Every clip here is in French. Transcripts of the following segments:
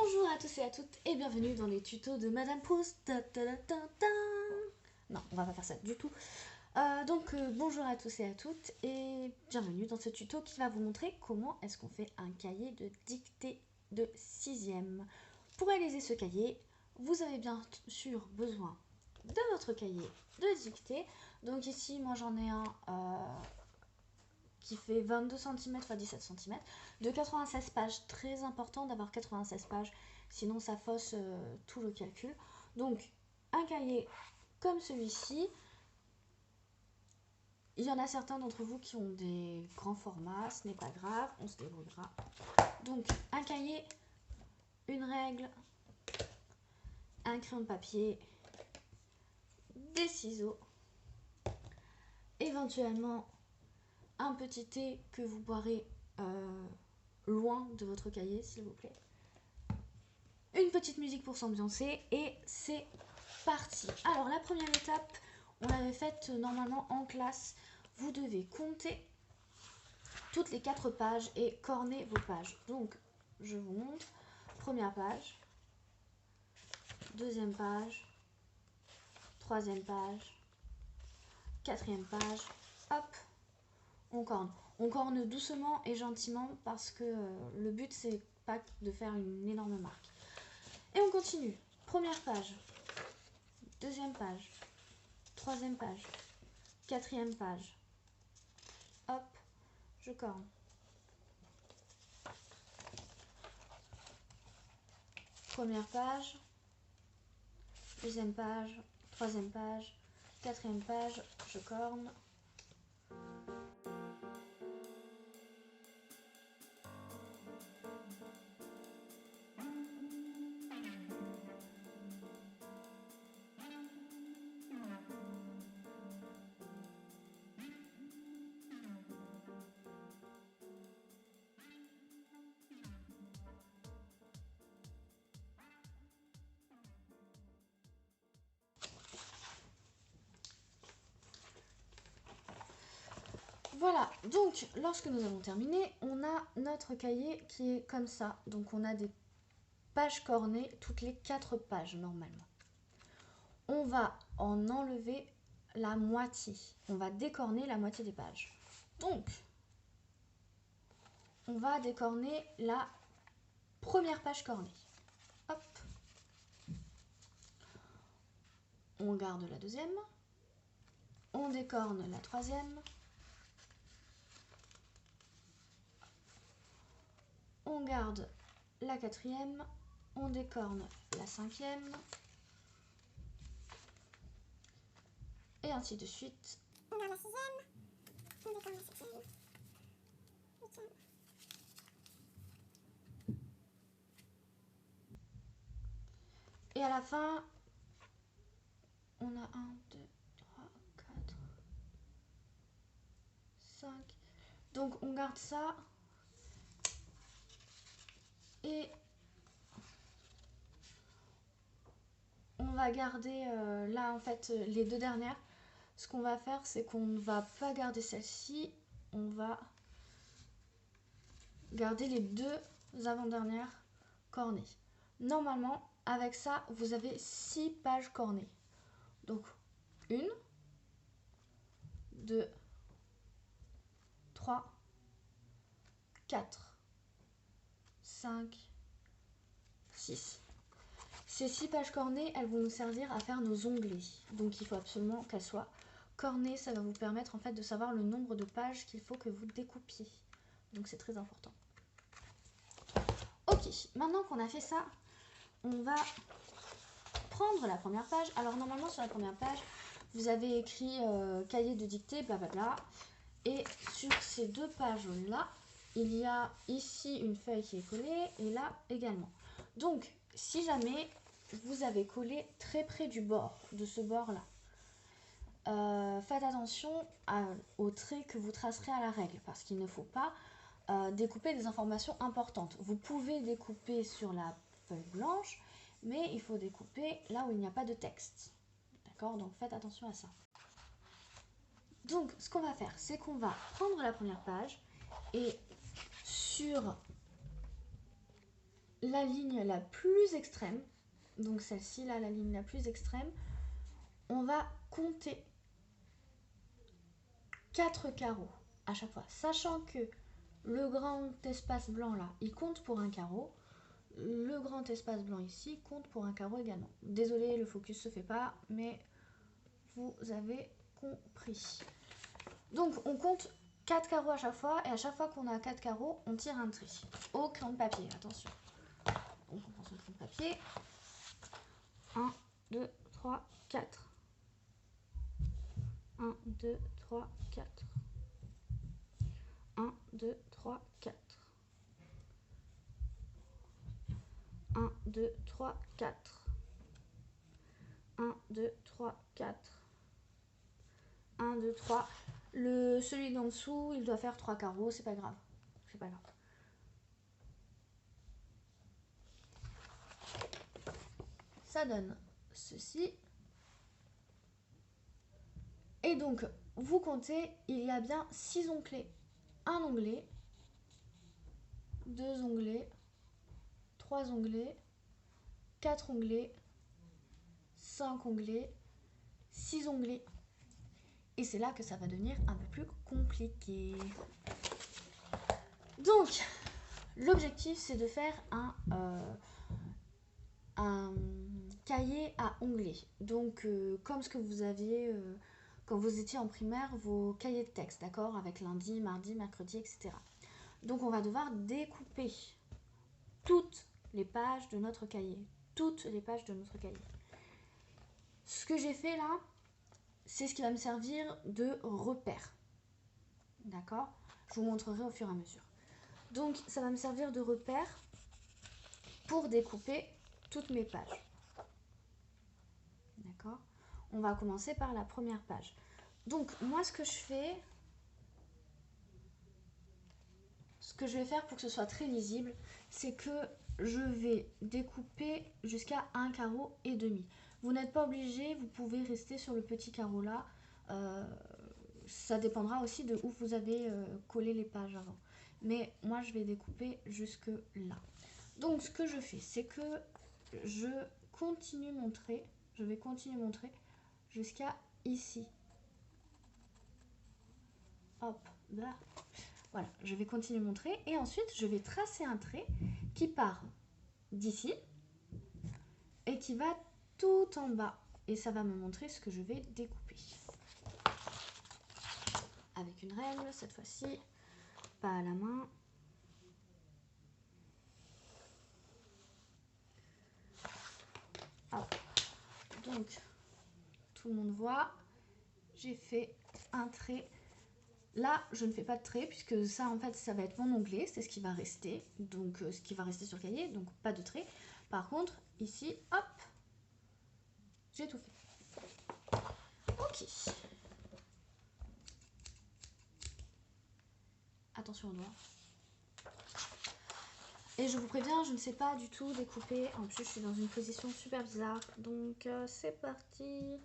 Bonjour à tous et à toutes et bienvenue dans les tutos de Madame Proust. Non, on va pas faire ça du tout. Bonjour à tous et à toutes et bienvenue dans ce tuto qui va vous montrer comment est-ce qu'on fait un cahier de dictée de 6e. Pour réaliser ce cahier, vous avez bien sûr besoin de votre cahier de dictée. Donc ici, moi j'en ai un qui fait 22 cm x 17 cm, de 96 pages. Très important d'avoir 96 pages, sinon ça fausse tout le calcul. Donc un cahier comme celui-ci, il y en a certains d'entre vous qui ont des grands formats, ce n'est pas grave, on se débrouillera. Donc un cahier, une règle, un crayon de papier, des ciseaux, éventuellement un petit thé que vous boirez loin de votre cahier s'il vous plaît, une petite musique pour s'ambiancer et c'est parti. Alors la première étape, on l'avait faite normalement en classe. Vous devez compter toutes les 4 pages et corner vos pages. Donc je vous montre, première page, deuxième page, troisième page, quatrième page, hop, on corne. On corne doucement et gentiment parce que le but c'est pas de faire une énorme marque. Et on continue. Première page, deuxième page, troisième page, quatrième page, hop, je corne. Première page, deuxième page, troisième page, quatrième page, je corne. Voilà, donc lorsque nous avons terminé, on a notre cahier qui est comme ça. Donc on a des pages cornées, toutes les 4 pages normalement. On va en enlever la moitié. On va décorner la moitié des pages. Donc, on va décorner la première page cornée. Hop. On garde la deuxième. On décorne la troisième. On garde la quatrième. On décorne la cinquième. Et ainsi de suite. On garde la sixième. On décorne la septième. Huitième. Et à la fin, on a 1, 2, 3, 4, 5. Donc on garde ça. Et on va garder là en fait les 2 dernières. Ce qu'on va faire, c'est qu'on ne va pas garder celle-ci. On va garder les 2 avant-dernières cornées. Normalement, avec ça, vous avez 6 pages cornées. Donc 1, 2, 3, 4, 5, 6. Ces 6 pages cornées, elles vont nous servir à faire nos onglets. Donc il faut absolument qu'elles soient cornées. Ça va vous permettre en fait de savoir le nombre de pages qu'il faut que vous découpiez. Donc c'est très important. Ok, maintenant qu'on a fait ça, on va prendre la première page. Alors normalement sur la première page, vous avez écrit cahier de dictée, blablabla. Et sur ces 2 pages-là, il y a ici une feuille qui est collée et là également. Donc si jamais vous avez collé très près du bord, de ce bord-là, faites attention aux traits que vous tracerez à la règle, parce qu'il ne faut pas découper des informations importantes. Vous pouvez découper sur la feuille blanche, mais il faut découper là où il n'y a pas de texte. D'accord? Donc faites attention à ça. Donc ce qu'on va faire, c'est qu'on va prendre la première page et sur la ligne la plus extrême, donc celle-ci là, la ligne la plus extrême, on va compter 4 carreaux à chaque fois, sachant que le grand espace blanc là, il compte pour un carreau, le grand espace blanc ici compte pour un carreau également. Désolée, le focus se fait pas, mais vous avez compris. Donc on compte 4 carreaux à chaque fois, et à chaque fois qu'on a 4 carreaux, on tire un trait. Au crayon de papier, attention. Donc on prend son crayon de papier. 1, 2, 3, 4. 1, 2, 3, 4. 1, 2, 3, 4. 1, 2, 3, 4. 1, 2, 3, 4. 1, 2, 3. Celui d'en dessous, il doit faire 3 carreaux, c'est pas grave. C'est pas grave. Ça donne ceci. Et donc, vous comptez, il y a bien 6 onglets. Un onglet, 2 onglets, 3 onglets, 4 onglets, 5 onglets, 6 onglets. Et c'est là que ça va devenir un peu plus compliqué. Donc, l'objectif, c'est de faire un cahier à onglets. Donc, comme ce que vous aviez quand vous étiez en primaire, vos cahiers de texte, d'accord, avec lundi, mardi, mercredi, etc. Donc, on va devoir découper toutes les pages de notre cahier. Toutes les pages de notre cahier. Ce que j'ai fait là, c'est ce qui va me servir de repère. D'accord ? Je vous montrerai au fur et à mesure. Donc, ça va me servir de repère pour découper toutes mes pages. D'accord ? On va commencer par la première page. Donc, moi, ce que je vais faire pour que ce soit très lisible, c'est que je vais découper jusqu'à 1 carreau et demi. Vous n'êtes pas obligé, vous pouvez rester sur le petit carreau là. Ça dépendra aussi de où vous avez collé les pages avant. Mais moi, je vais découper jusque là. Donc, ce que je fais, c'est que je continue mon trait. Je vais continuer mon trait jusqu'à ici. Hop, là. Voilà, je vais continuer mon trait. Et ensuite, je vais tracer un trait qui part d'ici et qui va tout en bas. Et ça va me montrer ce que je vais découper. Avec une règle, cette fois-ci, pas à la main. Hop. Donc, tout le monde voit, j'ai fait un trait. Là, je ne fais pas de trait puisque ça, en fait, ça va être mon onglet, c'est ce qui va rester. Donc, ce qui va rester sur le cahier, donc pas de trait. Par contre, ici, hop, j'ai tout fait. Ok. Attention aux doigts. Et je vous préviens, je ne sais pas du tout découper. En plus, je suis dans une position super bizarre. Donc, c'est parti.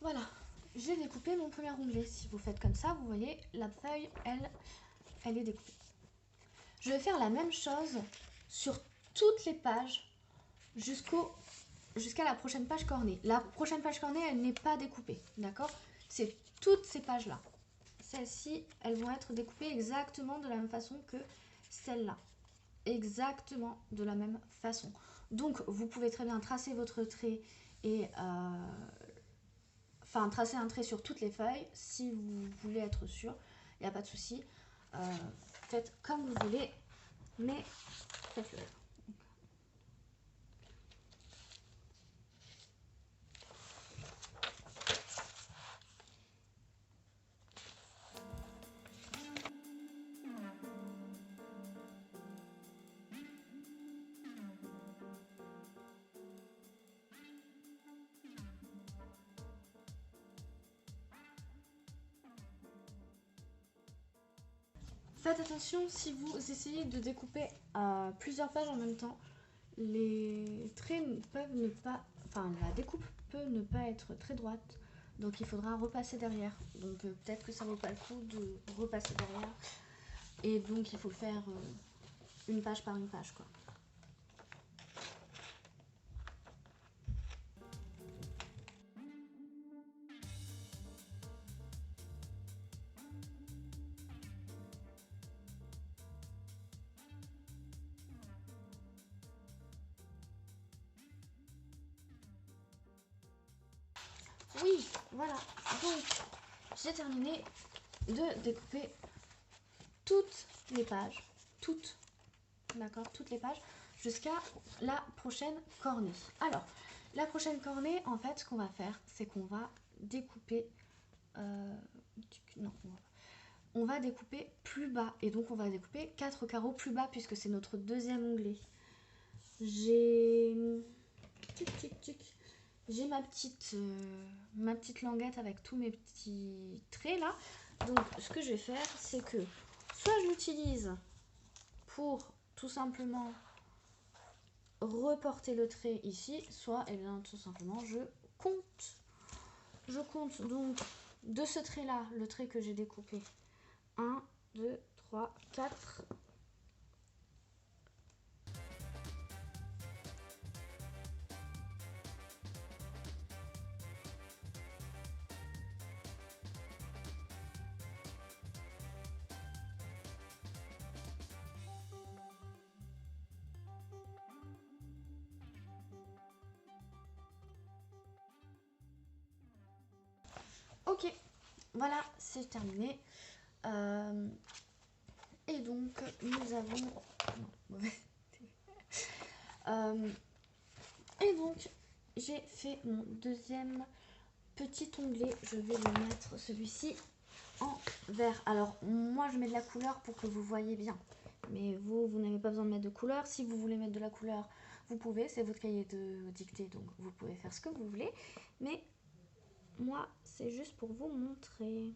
Voilà, j'ai découpé mon premier onglet. Si vous faites comme ça, vous voyez, la feuille, elle est découpée. Je vais faire la même chose sur toutes les pages jusqu'à la prochaine page cornée. La prochaine page cornée, elle n'est pas découpée, d'accord? C'est toutes ces pages-là. Celles-ci, elles vont être découpées exactement de la même façon que celle-là. Exactement de la même façon. Donc, vous pouvez très bien tracer votre trait et... tracer un trait sur toutes les feuilles si vous voulez être sûr, il n'y a pas de souci. Faites comme vous voulez, mais faites-le. Faites attention si vous essayez de découper plusieurs pages en même temps. les traits peuvent ne pas, enfin la découpe peut ne pas être très droite, donc il faudra repasser derrière. Donc peut-être que ça vaut pas le coup de repasser derrière, et donc il faut le faire une page par une page, quoi. Oui, voilà, donc j'ai terminé de découper toutes les pages, d'accord, toutes les pages, jusqu'à la prochaine cornée. Alors, la prochaine cornée, en fait, ce qu'on va faire, c'est qu'on va découper, non, on va découper plus bas, et donc on va découper 4 carreaux plus bas, puisque c'est notre deuxième onglet. J'ai j'ai ma petite languette avec tous mes petits traits là. Donc ce que je vais faire, c'est que soit je l'utilise pour tout simplement reporter le trait ici, soit et bien tout simplement je compte. Je compte donc de ce trait là, le trait que j'ai découpé. 1, 2, 3, 4. Ok, voilà, c'est terminé. Et donc, nous avons... Non, mauvais. Et donc, j'ai fait mon deuxième petit onglet. Je vais le mettre, celui-ci, en vert. Alors, moi, je mets de la couleur pour que vous voyez bien. Mais vous n'avez pas besoin de mettre de couleur. Si vous voulez mettre de la couleur, vous pouvez. C'est votre cahier de dictée, donc vous pouvez faire ce que vous voulez. Mais moi, c'est juste pour vous montrer.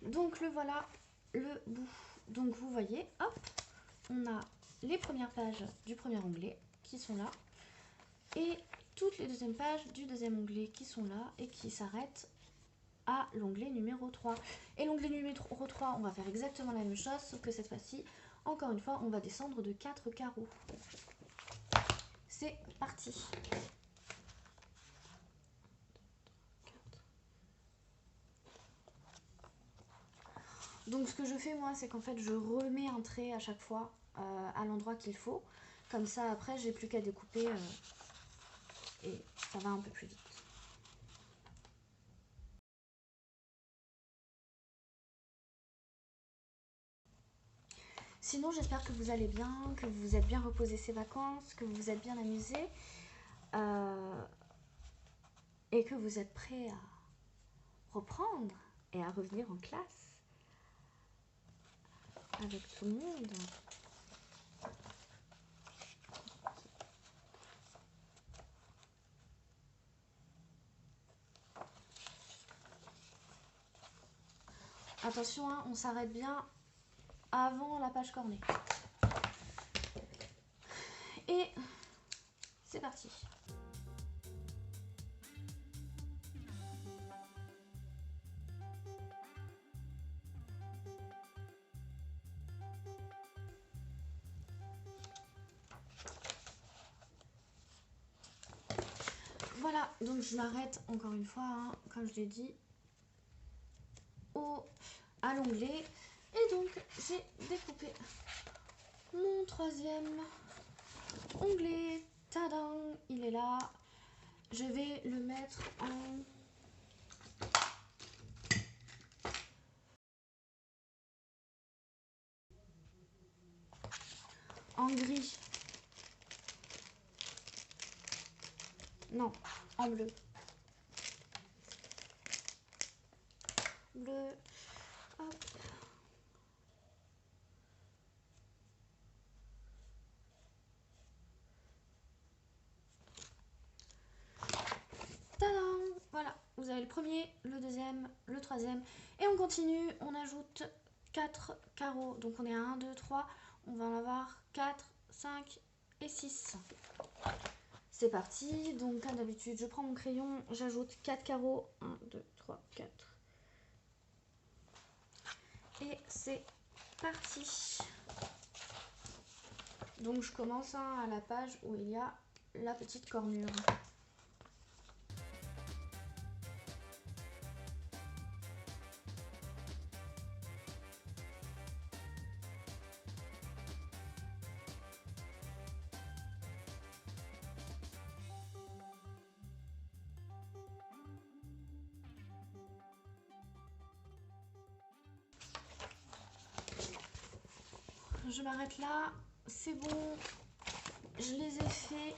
Donc le voilà, le bout. Donc vous voyez, hop, on a les premières pages du premier onglet qui sont là, et toutes les deuxièmes pages du deuxième onglet qui sont là et qui s'arrêtent à l'onglet numéro 3. Et l'onglet numéro 3, on va faire exactement la même chose, sauf que cette fois-ci, encore une fois, on va descendre de 4 carreaux. C'est parti. Donc ce que je fais moi, c'est qu'en fait je remets un trait à chaque fois à l'endroit qu'il faut. Comme ça après j'ai plus qu'à découper et ça va un peu plus vite. Sinon j'espère que vous allez bien, que vous vous êtes bien reposé ces vacances, que vous vous êtes bien amusé et que vous êtes prêts à reprendre et à revenir en classe avec tout le monde. Attention, hein, on s'arrête bien avant la page cornée. Et c'est parti. Voilà, donc je m'arrête encore une fois, hein, comme je l'ai dit, à l'onglet. Et donc j'ai découpé mon troisième onglet. Tadam, il est là. Je vais le mettre en gris. Non, en bleu. Bleu. Hop. Tadam! Voilà, vous avez le premier, le deuxième, le troisième. Et on continue, on ajoute 4 carreaux. Donc on est à 1, 2, 3. On va en avoir 4, 5 et 6. C'est parti. Donc comme d'habitude, je prends mon crayon, j'ajoute 4 carreaux. 1, 2, 3, 4. Et c'est parti. Donc je commence à la page où il y a la petite cornure. Je m'arrête là, c'est bon, je les ai fait.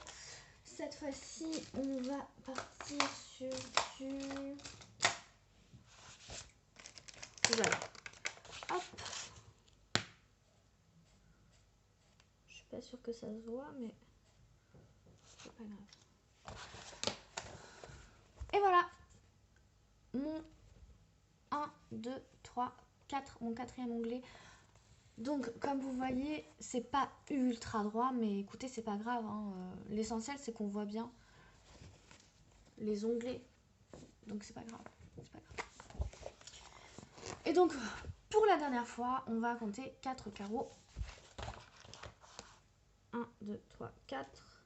Cette fois-ci, on va partir sur du... Voilà. Hop. Je suis pas sûre que ça se voit, mais c'est pas grave. Et voilà. Mon 1, 2, 3, 4, mon quatrième onglet. Donc, comme vous voyez, c'est pas ultra droit, mais écoutez, c'est pas grave. Hein. L'essentiel, c'est qu'on voit bien les onglets. Donc, c'est pas grave. C'est pas grave. Et donc, pour la dernière fois, on va compter 4 carreaux. 1, 2, 3, 4.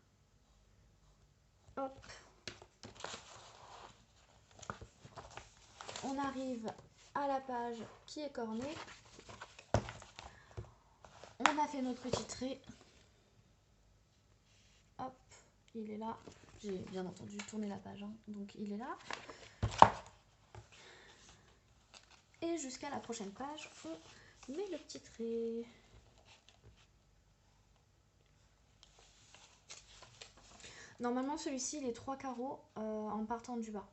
Hop. On arrive à la page qui est cornée. On a fait notre petit trait. Hop, il est là. J'ai bien entendu tourné la page, hein, donc il est là. Et jusqu'à la prochaine page, on met le petit trait. Normalement, celui-ci, il est 3 carreaux en partant du bas.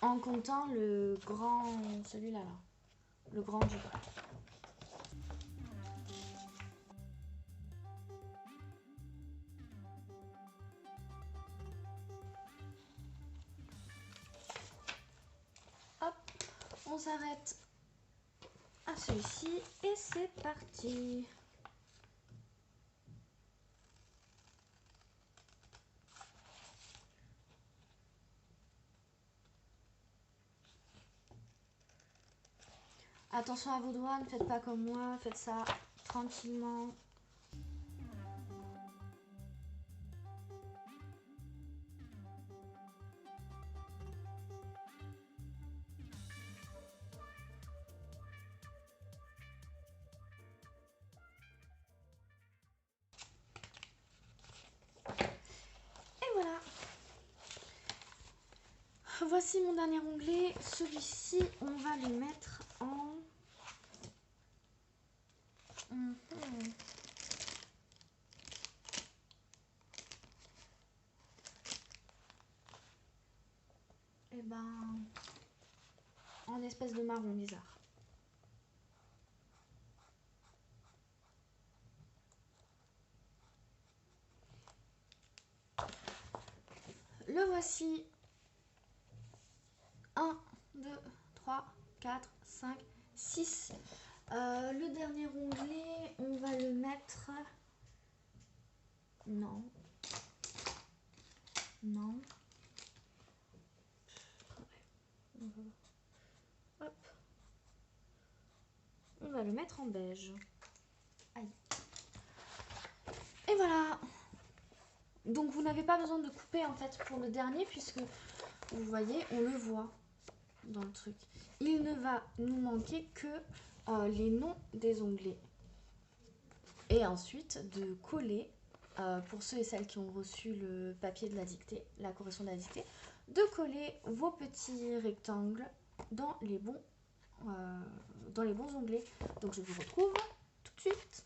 En comptant le grand, celui-là, là. Le grand du bas. Hop, on s'arrête à celui-ci et c'est parti. Attention à vos doigts, ne faites pas comme moi, faites ça tranquillement. Et voilà. Voici mon dernier onglet. Celui-ci, on va le mettre en... Eh ben, en espèce de marron bizarre. Le voici. 1, 2, 3, 4, 5, 6. Le dernier onglet, on va le mettre... Non. Non. Hop. On va le mettre en beige. Aïe. Et voilà. Donc vous n'avez pas besoin de couper en fait pour le dernier puisque vous voyez, on le voit dans le truc. Il ne va nous manquer que les noms des onglets. Et ensuite de coller, pour ceux et celles qui ont reçu le papier de la dictée, la correction de la dictée, de coller vos petits rectangles dans les bons onglets. Donc je vous retrouve tout de suite.